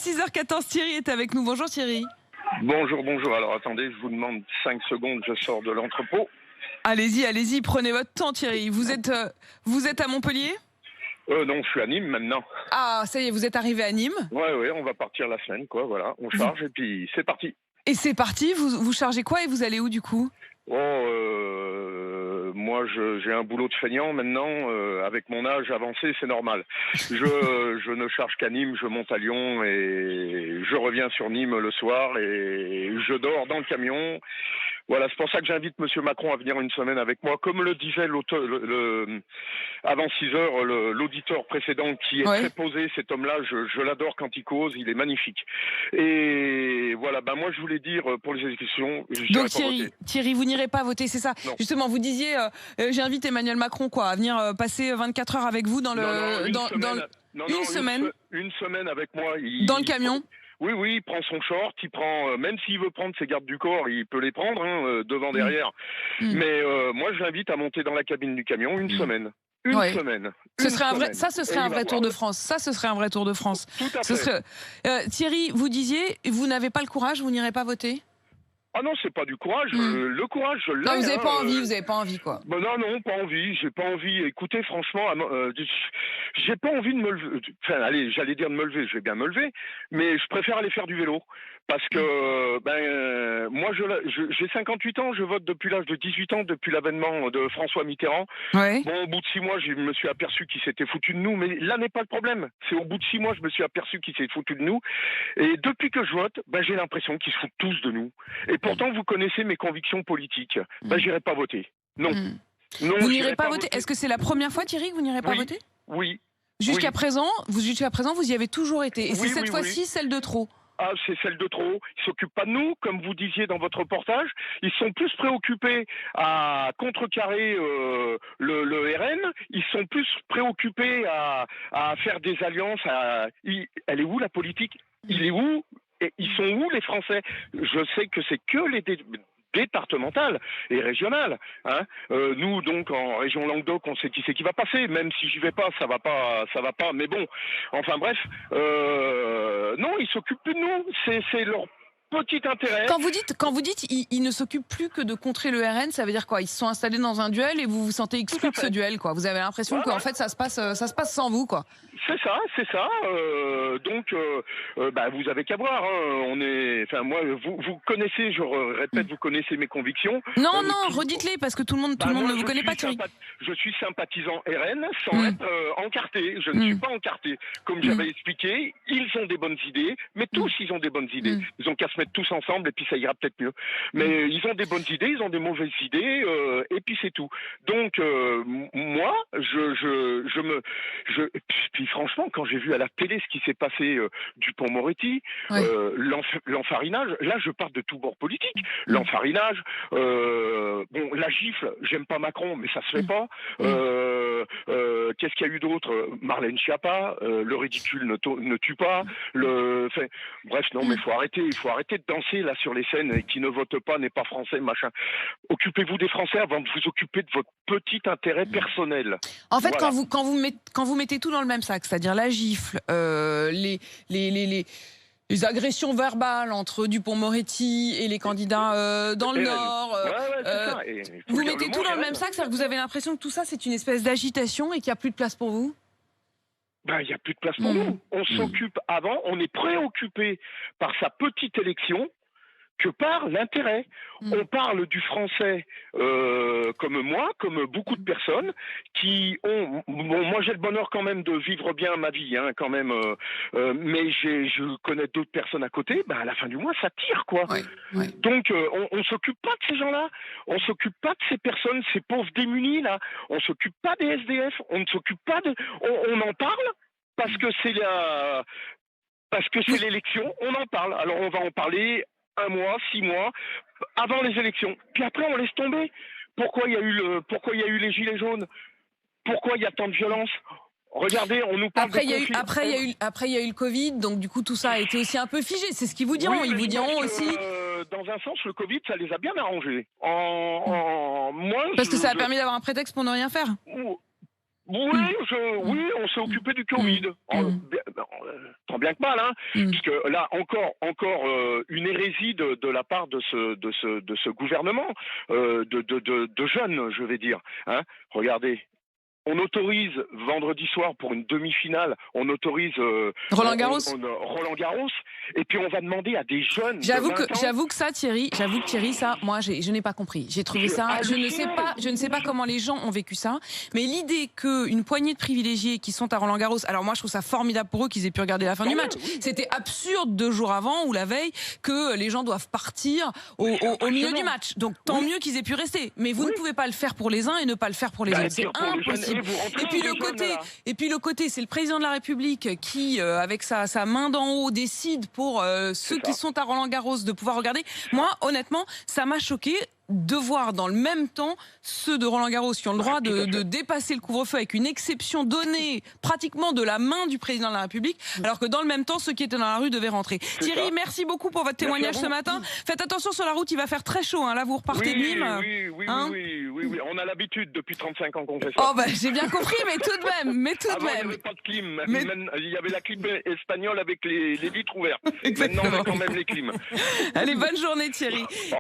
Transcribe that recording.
6h14, Thierry est avec nous. Bonjour Thierry. Bonjour, bonjour. Alors attendez, je vous demande 5 secondes, je sors de l'entrepôt. Allez-y, prenez votre temps Thierry. Vous êtes à Montpellier ? Non, je suis à Nîmes maintenant. Ah, ça y est, vous êtes arrivé à Nîmes. Ouais, on va partir la semaine, quoi, voilà. On charge et puis c'est parti. Et c'est parti, vous chargez quoi et vous allez où du coup ? Moi, j'ai un boulot de feignant maintenant. Avec mon âge avancé, c'est normal. Je ne charge qu'à Nîmes, je monte à Lyon et je reviens sur Nîmes le soir et je dors dans le camion. Voilà, c'est pour ça que j'invite Monsieur Macron à venir une semaine avec moi. Comme le disait avant 6 heures, l'auditeur précédent qui est très posé, cet homme-là, je l'adore quand il cause, il est magnifique. Et voilà, moi je voulais dire pour les élections... Donc Thierry, vous n'irez pas voter, c'est ça ? Non. Justement, vous disiez, j'invite Emmanuel Macron à venir passer 24 heures avec vous dans une semaine. Une semaine avec moi. Dans le camion ? Oui, il prend son short, il prend, même s'il veut prendre ses gardes du corps, il peut les prendre, devant, derrière. Mais moi, je l'invite à monter dans la cabine du camion une semaine. Une semaine. Ce serait un vrai Tour de France. Ça, ce serait un vrai Tour de France. Tout à fait. Thierry, vous disiez, vous n'avez pas le courage, vous n'irez pas voter ? Ah non, c'est pas du courage. Le courage, je l'ai. Non, vous n'avez pas envie, vous n'avez pas envie, quoi. Non, pas envie. J'ai pas envie. Écoutez, franchement, j'ai pas envie de me lever. Enfin, allez, j'allais dire de me lever. Je vais bien me lever, mais je préfère aller faire du vélo parce que moi, j'ai 58 ans. Je vote depuis l'âge de 18 ans, depuis l'avènement de François Mitterrand. Ouais. Bon, au bout de 6 mois, je me suis aperçu qu'il s'était foutu de nous. Mais là n'est pas le problème. C'est au bout de 6 mois, je me suis aperçu qu'il s'est foutu de nous. Et depuis que je vote, j'ai l'impression qu'ils se foutent tous de nous. Et pourtant, vous connaissez mes convictions politiques. J'irai pas voter. Non. Non, vous n'irez pas voter. Est-ce que c'est la première fois, Thierry, que vous n'irez pas voter ? Oui. Jusqu'à présent, vous y avez toujours été. Et c'est cette fois-ci celle de trop. Ah, c'est celle de trop. Ils s'occupent pas de nous, comme vous disiez dans votre reportage. Ils sont plus préoccupés à contrecarrer le RN. Ils sont plus préoccupés à faire des alliances. Elle est où la politique ? Il est où ? Et ils sont où les Français ? Je sais que c'est que les départementales et régionales. Nous, donc, en région Languedoc, on sait qui c'est qui va passer. Même si j'y vais pas, ça va pas. Mais bon, enfin bref, non, ils s'occupent plus de nous. C'est leur petit intérêt. Quand vous dites ils ne s'occupent plus que de contrer le RN, ça veut dire quoi ? Ils se sont installés dans un duel et vous vous sentez exclu de ce duel, quoi. Vous avez l'impression qu'en fait ça se passe sans vous, quoi. C'est ça. Donc, vous avez qu'à voir. Moi, vous connaissez, je répète, vous connaissez mes convictions. Non, redites-les parce que tout le monde ne vous connaît pas, Thierry. Je suis sympathisant RN sans être encarté. Je ne suis pas encarté. Comme j'avais expliqué, ils ont des bonnes idées, mais tous ils ont des bonnes idées. Ils ont qu'à se mettre tous ensemble et puis ça ira peut-être mieux. Mais ils ont des bonnes idées, ils ont des mauvaises idées et puis c'est tout. Donc moi, puis franchement, quand j'ai vu à la télé ce qui s'est passé Dupond-Moretti, l'enfarinage, là je parle de tous bords politiques. L'enfarinage, la gifle, j'aime pas Macron, mais ça se fait pas. Qu'est-ce qu'il y a eu d'autre ? Marlène Schiappa, le ridicule ne tue pas. Bref, non, mais il faut arrêter de danser là sur les scènes et qui ne vote pas n'est pas français, machin. Occupez-vous des Français avant de vous occuper de votre petit intérêt personnel. En fait, voilà. quand vous mettez tout dans le même sac, c'est-à-dire la gifle, les agressions verbales entre Dupond-Moretti et les candidats dans le Nord. Vous mettez tout dans le même sac, c'est-à-dire que vous avez l'impression que tout ça, c'est une espèce d'agitation et qu'il n'y a plus de place pour vous ? Il n'y a plus de place pour nous. On s'occupe avant, on est préoccupé par sa petite élection que par l'intérêt. On parle du français comme moi, comme beaucoup de personnes qui ont... moi j'ai le bonheur quand même de vivre bien ma vie, quand même. Mais je connais d'autres personnes à côté, à la fin du mois, ça tire, quoi. Donc on s'occupe pas de ces gens-là. On s'occupe pas de ces personnes, ces pauvres démunis, là. On s'occupe pas des SDF. On ne s'occupe pas de... On en parle parce que c'est l'élection, on en parle. Alors on va en parler 1 mois, 6 mois, avant les élections. Puis après, on laisse tomber. Pourquoi il y a eu les gilets jaunes ? Pourquoi il y a tant de violence ? Regardez, on nous parle après, il y a eu le Covid, donc du coup, tout ça a été aussi un peu figé. C'est ce qu'ils vous diront. Ils vous diront aussi... dans un sens, le Covid, ça les a bien arrangés. Parce que ça a permis d'avoir un prétexte pour ne rien faire. Oui, on s'est occupé du Covid. Tant bien que mal, hein. Puisque là, encore une hérésie de la part de ce gouvernement, de jeunes, je vais dire. Hein. Regardez. On autorise vendredi soir pour une demi-finale, on autorise Roland Garros. Roland Garros, et puis on va demander à des jeunes. J'avoue que ça, Thierry, ça, moi, je n'ai pas compris. J'ai trouvé ça. Je ne sais pas comment les gens ont vécu ça, mais l'idée qu'une poignée de privilégiés qui sont à Roland Garros, alors moi, je trouve ça formidable pour eux qu'ils aient pu regarder la fin du match. Oui. C'était absurde 2 jours avant ou la veille que les gens doivent partir au milieu du match. Donc tant mieux qu'ils aient pu rester. Mais vous ne pouvez pas le faire pour les uns et ne pas le faire pour les autres. C'est impossible. Et puis le côté, c'est le président de la République qui, avec sa main d'en haut, décide pour ceux qui sont à Roland-Garros de pouvoir regarder. Moi, honnêtement, ça m'a choqué de voir dans le même temps ceux de Roland-Garros qui ont le droit de dépasser le couvre-feu avec une exception donnée pratiquement de la main du président de la République, alors que dans le même temps, ceux qui étaient dans la rue devaient rentrer. Thierry, merci beaucoup pour votre témoignage ce matin. Faites attention sur la route, il va faire très chaud. Hein. Là, vous repartez de Nîmes. Oui. On a l'habitude depuis 35 ans qu'on fait ça. Oh, j'ai bien compris, mais tout de même. Il n'y avait pas de clim. Il y avait la clim espagnole avec les vitres ouvertes. Maintenant, on a quand même les clims. Allez, bonne journée, Thierry.